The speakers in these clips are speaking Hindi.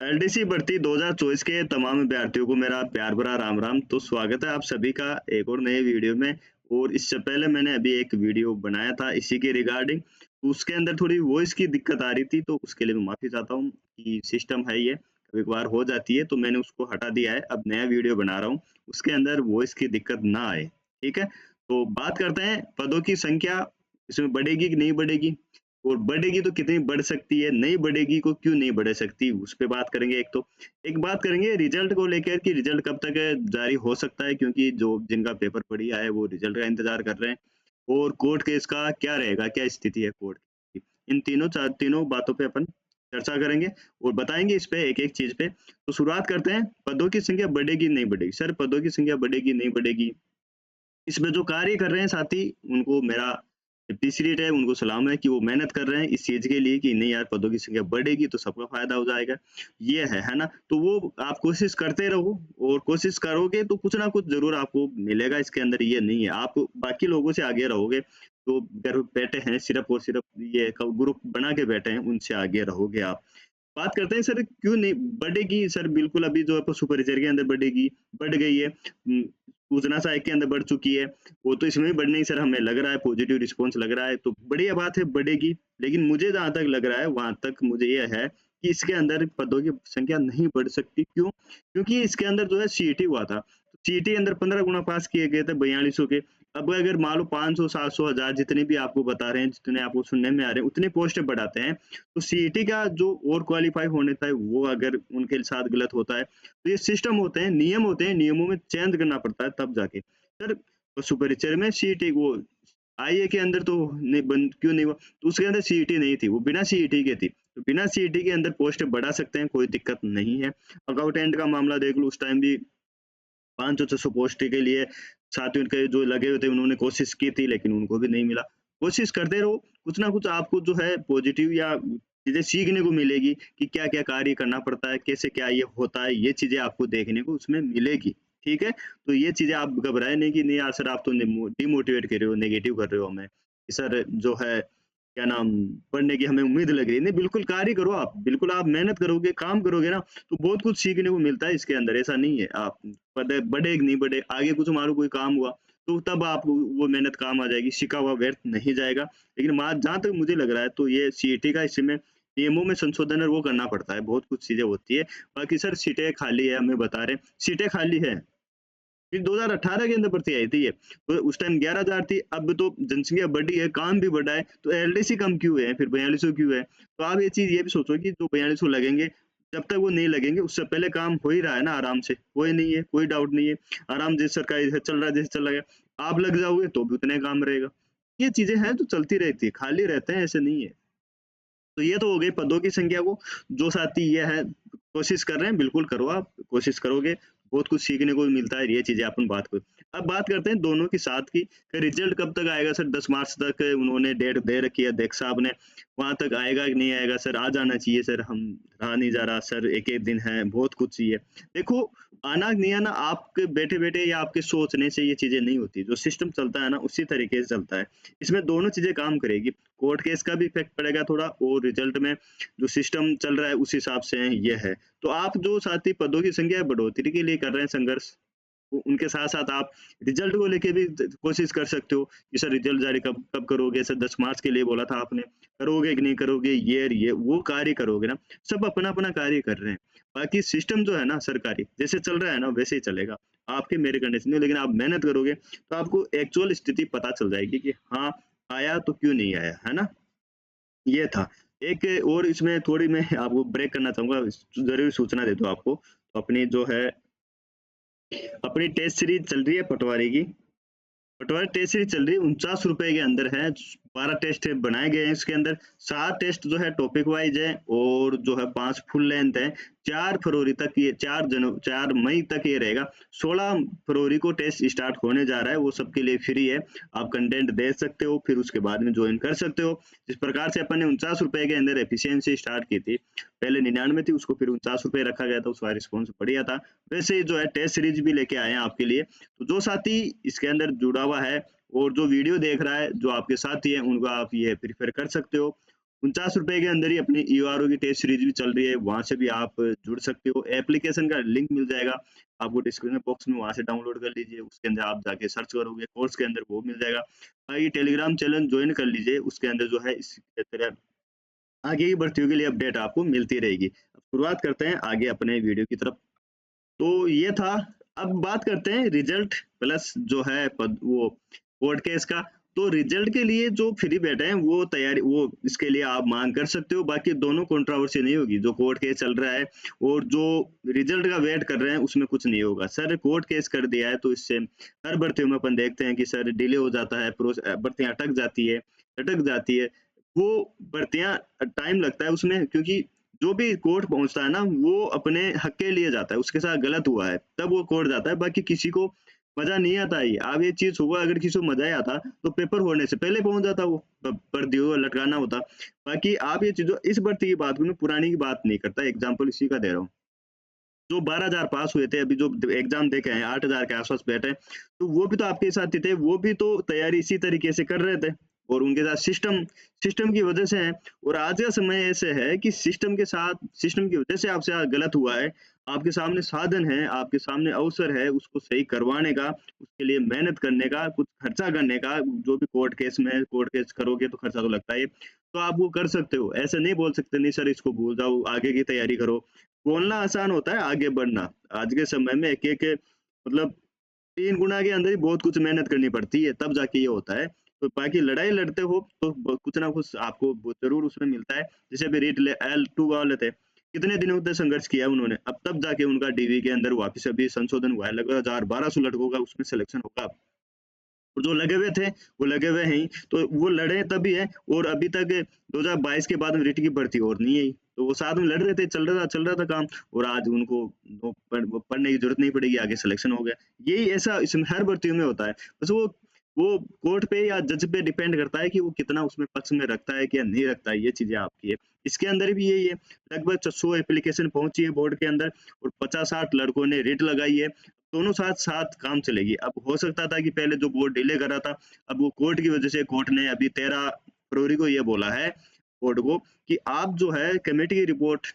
एलडीसी भर्ती 2024 के तमाम अभ्यर्थियों को मेरा प्यार भरा राम राम। तो स्वागत है आप सभी का एक और नए वीडियो में। और इससे पहले मैंने अभी एक वीडियो बनाया था इसी के रिगार्डिंग। उसके अंदर थोड़ी वॉइस की दिक्कत आ रही थी, तो उसके लिए मैं माफी चाहता हूँ कि सिस्टम है ये कभी कभार हो जाती है, तो मैंने उसको हटा दिया है। अब नया वीडियो बना रहा हूँ, उसके अंदर वॉइस की दिक्कत ना आए। ठीक है, तो बात करते हैं पदों की संख्या इसमें बढ़ेगी कि नहीं बढ़ेगी, और बढ़ेगी तो कितनी बढ़ सकती है, नहीं बढ़ेगी को क्यों नहीं बढ़ सकती, उस पे बात करेंगे। एक बात करेंगे रिजल्ट को लेकर कि रिजल्ट कब तक जारी हो सकता है, क्योंकि जो जिनका पेपर बढ़िया है वो रिजल्ट का इंतजार कर रहे हैं। और कोर्ट केस का क्या रहेगा, क्या स्थिति है कोर्ट की, इन तीनों बातों पे अपन चर्चा करेंगे और बताएंगे इस पे एक एक चीज पे। तो शुरुआत करते हैं, पदों की संख्या बढ़ेगी नहीं बढ़ेगी। सर पदों की संख्या बढ़ेगी नहीं बढ़ेगी, इसमें जो कार्य कर रहे हैं साथी, उनको मेरा एप्रिशिएट है, उनको सलाम है कि वो मेहनत कर रहे हैं इस चीज़ के लिए कि नहीं यार पदों की संख्या बढ़ेगी तो सबका फ़ायदा हो जाएगा। ये है ना? तो वो आप कोशिश करते रहो, और कोशिश करोगे तो कुछ ना कुछ ज़रूर आपको मिलेगा इसके अंदर, ये नहीं है। आप बाकी लोगों से आगे रहोगे, तो घर बैठे हैं सिर्फ़ और सिर्फ़ ये क ग्रुप बना के बैठे हैं, उनसे आगे रहोगे आप। बात करते हैं सर क्यों नहीं बढ़ेगी। सर बिल्कुल अभी जो है पशु परिचय के अंदर बढ़ेगी, बढ़ गई है। सूचना सहायक के अंदर बढ़ चुकी है, वो तो इसमें भी बढ़नी सर हमें लग रहा है, पॉजिटिव रिस्पॉन्स लग रहा है, तो बढ़िया बात है बढ़ेगी। लेकिन मुझे जहाँ तक लग रहा है वहाँ तक मुझे ये है कि इसके अंदर पदों की संख्या नहीं बढ़ सकती। क्यों? क्योंकि इसके अंदर जो है सीईटी हुआ था, सीईटी अंदर 15 गुना पास किए गए थे 4200 के। अब अगर मान लो 500 700 1000 जितने भी आपको बता रहे हैं, जितने आपको सुनने में आ रहे हैं, उतनी पोस्ट बढ़ाते हैं, तो सीईटी का जो और क्वालीफाई होने था वो अगर उनके साथ गलत होता है, तो ये सिस्टम होते हैं, नियम होते हैं, नियमों में चेंज करना पड़ता है तब जाके। सर पशु परिचय में सीईटी वो आईए के अंदर तो नहीं बन क्यों नहीं हुआ? तो उसके अंदर सीईटी नहीं थी, वो बिना सीईटी के थी। तो बिना सीईटी के अंदर पोस्ट बढ़ा सकते हैं, कोई दिक्कत नहीं है। अकाउंटेंट का मामला देख लो, उस टाइम भी 500-600 पोस्ट के लिए साथियों के जो लगे हुए थे, उन्होंने कोशिश की थी लेकिन उनको भी नहीं मिला। कोशिश करते रहो, कुछ ना कुछ आपको जो है पॉजिटिव या चीज़ें सीखने को मिलेगी कि क्या-क्या कार्य करना पड़ता है, कैसे क्या ये होता है, ये चीज़ें आपको देखने को उसमें मिलेगी। ठीक है? तो ये चीज़ें आप घबराएँ नहीं कि नहीं यार सर आप तो डिमोटिवेट कर रहे हो, नेगेटिव कर रहे हो हमें। कि सर जो है क्या नाम पढ़ने की हमें उम्मीद लग रही है। नहीं बिल्कुल कार्य करो आप, बिल्कुल आप मेहनत करोगे, काम करोगे ना, तो बहुत कुछ सीखने को मिलता है इसके अंदर, ऐसा नहीं है। आप पद बढ़े कि नहीं बढ़े, आगे कुछ मान लो कोई काम हुआ, तो तब आप वो मेहनत काम आ जाएगी, सीखा हुआ व्यर्थ नहीं जाएगा। लेकिन जहाँ तक मुझे लग रहा है तो ये सीईटी का इसमें नियमों में संशोधन है वो करना पड़ता है, बहुत कुछ चीज़ें होती है। बाकी सर सीटें खाली है हमें बता रहे हैं, सीटें खाली है। फिर 2018 के अंदर भर्ती आई थी ये, तो उस टाइम 11,000 थी, अब तो जनसंख्या बढ़ी है, काम भी बढ़ा है, तो एलडीसी कम क्यों है, फिर 4200 क्यों है? तो आप ये चीज़ ये भी सोचो कि जो 4200 लगेंगे, जब तक वो नहीं लगेंगे उससे पहले काम हो ही रहा है ना आराम से, कोई नहीं है, कोई डाउट नहीं है। आराम जैसे सरकारी जैसे चल रहा है, जैसे चल रहा है, आप लग जाओगे तो भी उतने काम रहेगा। ये चीज़ें हैं जो चलती रहती है, खाली रहते हैं ऐसे नहीं है। तो ये तो हो गई पदों की संख्या को, जो साथी ये है कोशिश कर रहे हैं बिल्कुल करो, आप कोशिश करोगे बहुत कुछ सीखने को भी मिलता है, ये चीजें अपन बात कर। अब बात करते हैं दोनों की साथ की कि रिजल्ट कब तक आएगा। सर 10 मार्च तक उन्होंने डेट दे रखी है अध्यक्ष साहब ने, वहां तक आएगा कि नहीं आएगा? सर आ जाना चाहिए सर, हम रहा नहीं जा रहा सर, एक एक दिन है बहुत कुछ चाहिए। देखो आना नहीं आना आपके बैठे बैठे या आपके सोचने से ये चीजें नहीं होती, जो सिस्टम चलता है ना उसी तरीके से चलता है। इसमें दोनों चीजें काम करेगी, कोर्ट केस का भी इफेक्ट पड़ेगा थोड़ा, और रिजल्ट में जो सिस्टम चल रहा है उस हिसाब से ये है। तो आप जो साथी पदों की संख्या बढ़ोतरी के लिए कर रहे हैं संघर्ष, उनके साथ-साथ आप रिजल्ट को लेके भी कोशिश कर सकते हो कि सर रिजल्ट जारी कब कब करोगे? सर 10 मार्च के लिए बोला था आपने, करोगे कि नहीं करोगे? ये वो कार्य करोगे ना, सब अपना-अपना कार्य कर रहे हैं। बाकी सिस्टम जो है ना सरकारी, जैसे चल रहा है ना वैसे ही चलेगा। आपके मेरे कंडीशन में, लेकिन आप मेहनत करोगे तो आपको एक्चुअल स्थिति पता चल जाएगी कि हाँ, आया तो क्यों नहीं आया, है ना? ये था। एक और इसमें थोड़ी मैं आपको ब्रेक करना चाहूँगा, ज़रूरी सूचना दे दूँ आपको। तो अपनी जो है अपनी टेस्ट सीरीज़ चल रही है पटवारी की। पटवारी टेस्ट सीरीज चल रही है, ₹49 के अंदर है। 12 टेस्ट बनाए गए हैं इसके अंदर। 7 टेस्ट जो है टॉपिक वाइज है, और जो है 5 फुल लेंथ है। 4 फरवरी तक ये 4 मई तक ये रहेगा। 16 फरवरी को टेस्ट स्टार्ट होने जा रहा है, वो सबके लिए फ्री है। आप कंटेंट दे सकते हो, फिर उसके बाद में ज्वाइन कर सकते हो। जिस प्रकार से अपन ने ₹49 के अंदर एफिशिएंसी स्टार्ट की थी, पहले 99 थी, उसको फिर ₹49 रखा गया था, उसका रिस्पॉन्स बढ़िया था। वैसे ही जो है टेस्ट सीरीज भी लेके आए हैं आपके लिए। तो जो साथी इसके अंदर जुड़ा हुआ है और जो वीडियो देख रहा है, जो आपके साथी हैं, उनको आप ये प्रेफ़र कर सकते हो। ₹49 के अंदर ही अपनी ईआरओ की टेस्ट सीरीज भी चल रही है, वहाँ से भी आप जुड़ सकते हो। एप्लीकेशन का लिंक मिल जाएगा आपको डिस्क्रिप्शन बॉक्स में, वहाँ से डाउनलोड कर लीजिए। उसके अंदर आप जाके सर्च करोगे कोर्स के अंदर, वो मिल जाएगा। बाकी टेलीग्राम चैनल ज्वाइन कर लीजिए, उसके अंदर जो है इस तरह आगे की भर्तियों के लिए अपडेट आपको मिलती रहेगी। अब शुरुआत करते हैं आगे अपने वीडियो की तरफ। तो ये था। अब बात करते हैं रिजल्ट प्लस जो है वो कोर्ट केस का। तो रिजल्ट के लिए जो फ्री बैठे हैं वो तैयारी, वो इसके लिए आप मांग कर सकते हो। बाकी दोनों कंट्रोवर्सी नहीं होगी। जो कोर्ट केस चल रहा है और जो रिजल्ट का वेट कर रहे हैं उसमें कुछ नहीं होगा। सर कोर्ट केस कर दिया है तो इससे हर भर्तियों में अपन देखते हैं कि सर डिले हो जाता है, भर्तियां अटक जाती है, अटक जाती है। वो भर्तियां टाइम लगता है उसमें, क्योंकि जो भी कोर्ट पहुंचता है ना वो अपने हक के लिए जाता है, उसके साथ गलत हुआ है तब वो कोर्ट जाता है। बाकी किसी को मजा नहीं आता है। अब ये चीज हुआ, अगर किसी को मजा ही आता तो पेपर होने से पहले पहुंच जाता, वो वर्दी हो लटकाना होता। बाकी आप ये चीजों, इस भर्ती की बात करूं, पुरानी की बात नहीं करता, एग्जाम्पल इसी का दे रहा हूँ। जो 12,000 पास हुए थे, अभी जो एग्जाम देके आए 8,000 के आसपास बैठे, तो वो भी तो आपके साथ ही थे, वो भी तो तैयारी इसी तरीके से कर रहे थे और उनके साथ सिस्टम सिस्टम की वजह से है। और आज का समय ऐसे है कि सिस्टम के साथ, सिस्टम की वजह से आपसे गलत हुआ है। आपके सामने साधन है, आपके सामने अवसर है उसको सही करवाने का, उसके लिए मेहनत करने का, कुछ खर्चा करने का। जो भी कोर्ट केस में कोर्ट केस करोगे तो खर्चा तो लगता है, तो आप वो कर सकते हो। ऐसे नहीं बोल सकते नहीं सर इसको भूल जाओ, आगे की तैयारी करो। बोलना आसान होता है, आगे बढ़ना आज के समय में एक-एक मतलब 3 गुना के अंदर ही बहुत कुछ मेहनत करनी पड़ती है, तब जाके ये होता है। तो बाकी लड़ाई लड़ते हो तो कुछ ना कुछ आपको ज़रूर उसमें मिलता है। जैसे अभी रीट ले L2 वाले थे, कितने दिनों तक संघर्ष किया उन्होंने, अब तब जाके उनका डीवी के अंदर वापस अभी संशोधन हुआ है। लगभग 1000-1200 लड़कों का उसमें सिलेक्शन होगा। और जो लगे हुए थे, वो लगे हुए हैं ही, तो वो लड़े तभी है। और अभी तक 2022 के बाद में रीट की भर्ती और नहीं आई, तो वो साथ में लड़ रहे थे, चल रहा था काम। और आज उनको वो पढ़ने की जरूरत नहीं पड़ेगी, आगे सिलेक्शन हो गया। यही ऐसा इसमें हर भर्तियों में होता है। बस वो कोर्ट पे या जज पे डिपेंड करता है कि वो कितना उसमें पक्ष में रखता है कि या नहीं रखता है, ये चीजें आपकी है। इसके अंदर भी यही है, लगभग 600 एप्लीकेशन पहुंची है बोर्ड के अंदर और 50-60 लड़कों ने रिट लगाई है। दोनों साथ-साथ काम चलेगी। अब हो सकता था कि पहले जो बोर्ड डिले कर रहा था, अब वो कोर्ट की वजह से कोर्ट ने अभी 13 फरवरी को ये बोला है बोर्ड को कि आप जो है कमेटी की रिपोर्ट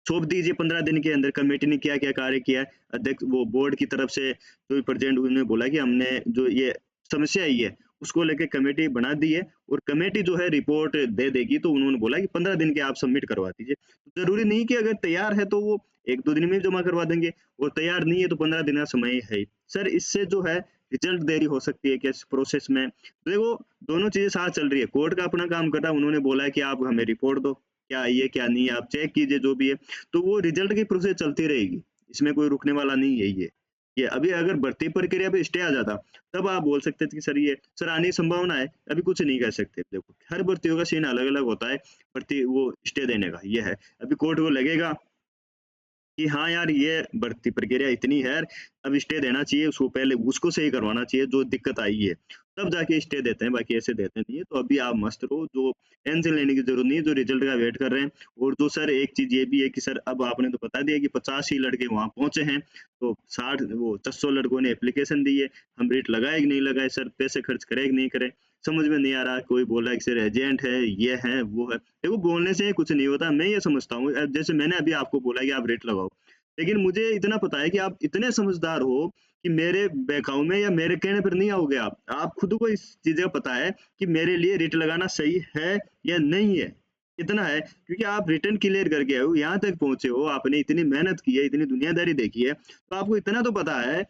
सौंप दीजिए 15 दिन के अंदर। कमेटी ने क्या-क्या कार्य किया है, अध्यक्ष वो बोर्ड की तरफ से जो भी प्रेज़िडेंट उन्होंने बोला कि हमने जो ये समस्या आई है, उसको लेके कमेटी बना दी है और कमेटी जो है रिपोर्ट दे देगी। तो उन्होंने बोला कि 15 दिन के आप सबमिट करवा दीजिए। तो ज़रूरी नहीं कि अगर तैयार है तो वो 1-2 दिन में जमा करवा देंगे और तैयार नहीं है तो 15 दिन का समय है ही। सर इससे जो है रिजल्ट देरी हो सकती है क्या इस प्रोसेस में? देखो दोनों चीज़ें साथ चल रही है। कोर्ट का अपना काम कर रहा है, उन्होंने बोला है कि आप हमें रिपोर्ट दो। क्या आई है, क्या नहीं है, आप चेक कीजिए जो भी है। तो वो रिजल्ट की प्रोसेस चलती रहेगी, इसमें कोई रुकने वाला नहीं है ये। ये अभी अगर भर्ती प्रक्रिया पे स्टे आ जाता, तब आप बोल सकते थे कि सर आने की संभावना है, अभी कुछ नहीं कह सकते। देखो, हर भर्तियों का सीन अलग-अलग होता है, भर्ती वो स्टे देने का, ये है। अभी कोर्ट को लगेगा कि हाँ यार ये बढ़ती प्रक्रिया इतनी है, अब स्टे देना चाहिए उसको, पहले उसको सही करवाना चाहिए जो दिक्कत आई है, तब जाके स्टे देते हैं, बाकी ऐसे देते नहीं है। तो अभी आप मस्त रहो, जो टेंशन लेने की जरूरत नहीं है, जो रिजल्ट का वेट कर रहे हैं। और जो सर एक चीज ये भी है कि सर अब आपने तो बता दिया कि 50 ही लड़के वहां पहुंचे हैं, तो 60 वो 600 लड़कों ने एप्लीकेशन दी है, हम रेट लगाए कि नहीं लगाए, सर पैसे खर्च करे कि नहीं करे, समझ में नहीं आ रहा। कोई बोला कि सर एजेंट है, ये है वो है। देखो बोलने से कुछ नहीं होता, मैं ये समझता हूँ। जैसे मैंने अभी आपको बोला कि आप रेट लगाओ, लेकिन मुझे इतना पता है कि आप इतने समझदार हो कि मेरे बहकावे में या मेरे कहने पर नहीं आओगे। आप खुद को इस चीज़ का पता है कि मेरे लिए रेट लगाना सही है या नहीं है। इतना है क्योंकि आप रिटर्न क्लियर करके आए हो, यहाँ तक पहुँचे हो, आपने इतनी मेहनत की है, इतनी दुनियादारी देखी है, तो आपको इतना तो पता है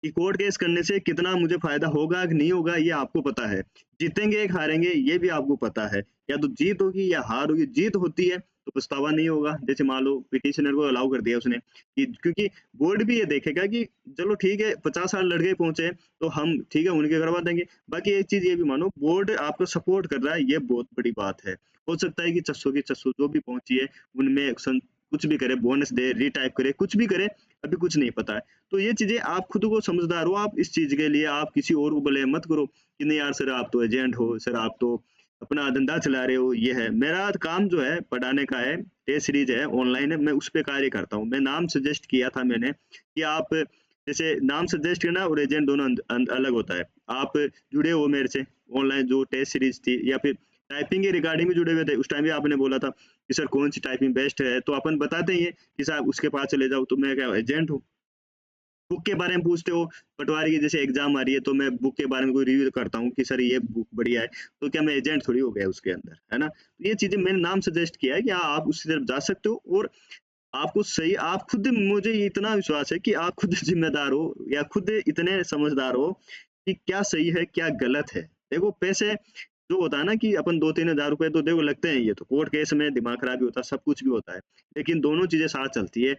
कि कोर्ट केस करने से कितना मुझे फ़ायदा होगा कि नहीं होगा, ये आपको पता है। जीतेंगे या हारेंगे ये भी आपको पता है। या तो जीत होगी या हार होगी। जीत होती है तो पछतावा नहीं होगा। जैसे मान लो पिटिशनर को अलाउ कर दिया उसने कि, क्योंकि बोर्ड भी ये देखेगा कि चलो ठीक है 50-60 लड़के पहुँचे हैं, तो हम ठीक है उनके करवा देंगे। बाकी एक चीज़ ये भी मानो, बोर्ड आपको सपोर्ट कर रहा है, ये बहुत बड़ी बात है। हो सकता है कि 600 की 600 जो भी पहुँची है उनमें कुछ भी करे, बोनस दे, रीटाइप करे, कुछ भी करे, अभी कुछ नहीं पता है। तो ये चीज़ें आप खुद को समझदार हो, आप इस चीज़ के लिए आप किसी और को ब्लेम मत करो कि नहीं यार सर आप तो एजेंट हो, सर आप तो अपना धंधा चला रहे हो, ये है। मेरा काम जो है पढ़ाने का है, टेस्ट सीरीज़ है, ऑनलाइन है, मैं उस पे कार्य करता हूँ। मैं नाम सजेस्ट किया था मैंने कि आप जैसे नाम सजेस्ट करना और एजेंट दोनों अलग होता है। आप जुड़े हो मेरे से, ऑनलाइन जो टेस्ट सीरीज़ थी या फिर टाइपिंग के रिगार्डिंग भी जुड़े हुए थे। उस टाइम भी आपने बोला था कि सर कौन सी टाइपिंग बेस्ट है, तो अपन बताते ही हैं कि साहब उसके पास चले जाओ, तो मैं क्या एजेंट हूँ। बुक के बारे में पूछते हो, पटवारी की जैसे एग्जाम आ रही है, तो मैं बुक के बारे में कोई रिव्यू करता हूँ कि सर ये बुक बढ़िया है, तो क्या मैं एजेंट थोड़ी हो गया उसके अंदर, है ना? तो ये चीजें मैंने नाम सजेस्ट किया है कि हाँ, आप उसकी तरफ जा सकते हो, और आपको सही, आप खुद, मुझे इतना विश्वास है कि आप खुद जिम्मेदार हो या खुद इतने समझदार हो कि क्या सही है क्या गलत है। देखो पैसे जो होता है ना कि अपन 2-3 हज़ार रुपए तो देखो लगते हैं, ये तो कोर्ट केस में दिमाग खराब भी होता है, सब कुछ भी होता है, लेकिन दोनों चीजें साथ चलती है।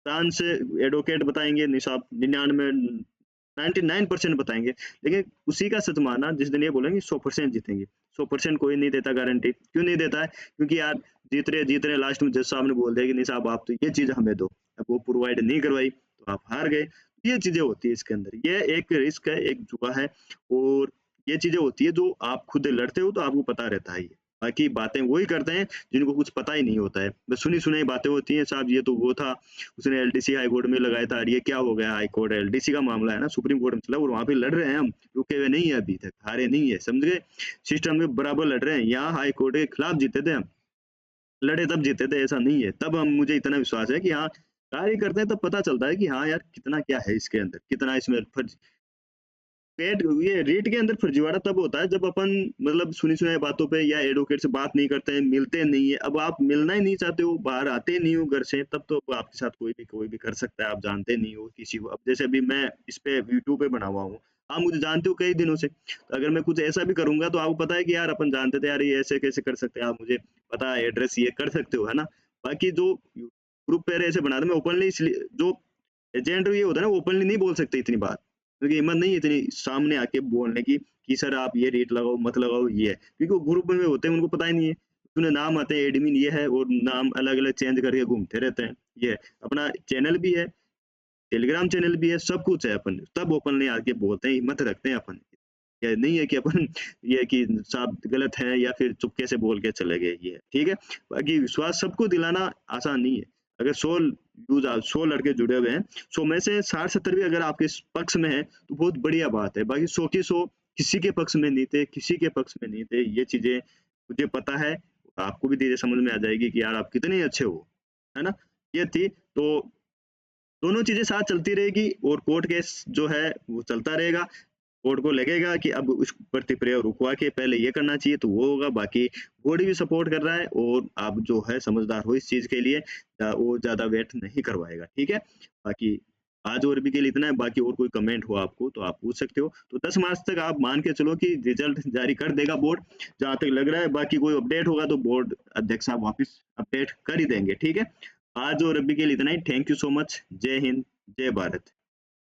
कान से एडवोकेट बताएंगे निशाब 99% बताएंगे, लेकिन उसी का सच मानना जिस दिन ये बोलेंगे 100% जीतेंगे। 100% कोई नहीं देता गारंटी, क्यों नहीं देता है? क्योंकि यार जीत रहे लास्ट में जज साहब ने बोल दिया कि नहीं साहब आप तो ये चीज हमें दो, अब वो प्रोवाइड नहीं करवाई तो आप हार गए। ये चीजें होती है इसके अंदर, ये एक रिस्क है, एक जुआ है, और ये चीजें होती है जो आप खुद लड़ते हो तो आपको पता रहता है ये। बाकी बातें वही करते हैं जिनको कुछ पता ही नहीं होता है, बस सुनी सुनाई बातें होती हैं, साहब ये तो वो था, उसने एलडीसी हाई कोर्ट में लगाया था, और ये क्या हो गया, हाई कोर्ट एलडीसी का मामला है ना, सुप्रीम कोर्ट में चला, और वहां पे लड़ रहे हैं हम, रुके हुए नहीं है, अभी तक हारे नहीं है, समझ गए? सिस्टम के बराबर लड़ रहे हैं, यहाँ हाई कोर्ट के खिलाफ जीते थे हम, लड़े तब जीते थे, ऐसा नहीं है। तब हम, मुझे इतना विश्वास है कि हाँ, कार्य करते हैं तब पता चलता है कि हाँ यार कितना क्या है इसके अंदर, कितना इसमें फर्ज, पेड ये रेट के अंदर फर्जीवाड़ा तब होता है जब अपन मतलब सुनी-सुनाई बातों पे या एडवोकेट से बात नहीं करते हैं, मिलते नहीं है। अब आप मिलना ही नहीं चाहते हो, बाहर आते नहीं हो घर से, तब तो आपके साथ कोई भी कर सकता है, आप जानते नहीं हो किसी को। अब जैसे अभी मैं इस पे यूट्यूब पे बना हुआ हूँ, आप मुझे जानते हो कई दिनों से, तो अगर मैं कुछ ऐसा भी करूँगा तो आपको पता है कि यार अपन जानते थे यार, ये ऐसे कैसे कर सकते हैं, आप मुझे पता है एड्रेस ये कर सकते हो, है ना? बाकी जो ग्रुप पे ऐसे बना दो, मैं ओपनली इसलिए जो एजेंट ये होता है ना, वो ओपनली नहीं बोल सकते इतनी बात। क्योंकि हिम्मत नहीं है इतनी सामने आके बोलने की कि सर आप ये रेट लगाओ मत लगाओ, ये है क्योंकि वो ग्रुप में होते हैं, उनको पता ही नहीं है, उन्हें नाम आते हैं एडमिन ये है, और नाम अलग अलग चेंज करके घूमते रहते हैं। ये है। अपना चैनल भी है, टेलीग्राम चैनल भी है, सब कुछ है, अपन तब ओपनली आके बोलते हैं, हिम्मत रखते हैं अपन। ये नहीं है कि अपन ये है कि साहब गलत है या फिर चुपके से बोल के चले गए, ये है, ठीक है। बाकी विश्वास सबको दिलाना आसान नहीं है। अगर 100 लड़के जुड़े हुए हैं, 100 में से 60-70 भी अगर आपके पक्ष में है तो बहुत बढ़िया बात है। बाकी 100 के 100 किसी के पक्ष में नहीं थे, किसी के पक्ष में नहीं थे, ये चीजें मुझे पता है, आपको भी धीरे समझ में आ जाएगी कि यार आप कितने अच्छे हो, है ना? ये थी तो दोनों चीजें साथ चलती रहेगी, और कोर्ट केस जो है वो चलता रहेगा। कोर्ट को लगेगा कि अब उस प्रतिक्रिया रुकवा के पहले ये करना चाहिए तो वो होगा। बाकी बॉडी भी सपोर्ट कर रहा है, और आप जो है समझदार हो इस चीज के लिए, वो ज्यादा वेट नहीं करवाएगा, ठीक है। बाकी आज और भी के लिए इतना है, बाकी और कोई कमेंट हो आपको तो आप पूछ सकते हो। तो 10 मार्च तक आप मान के चलो कि रिजल्ट जारी कर देगा बोर्ड, जहां तक लग रहा है। बाकी कोई अपडेट होगा तो बोर्ड अध्यक्ष साहब वापिस अपडेट कर ही देंगे, ठीक है। आज और अभी के लिए इतना ही। Thank you so much. जय हिंद, जय भारत।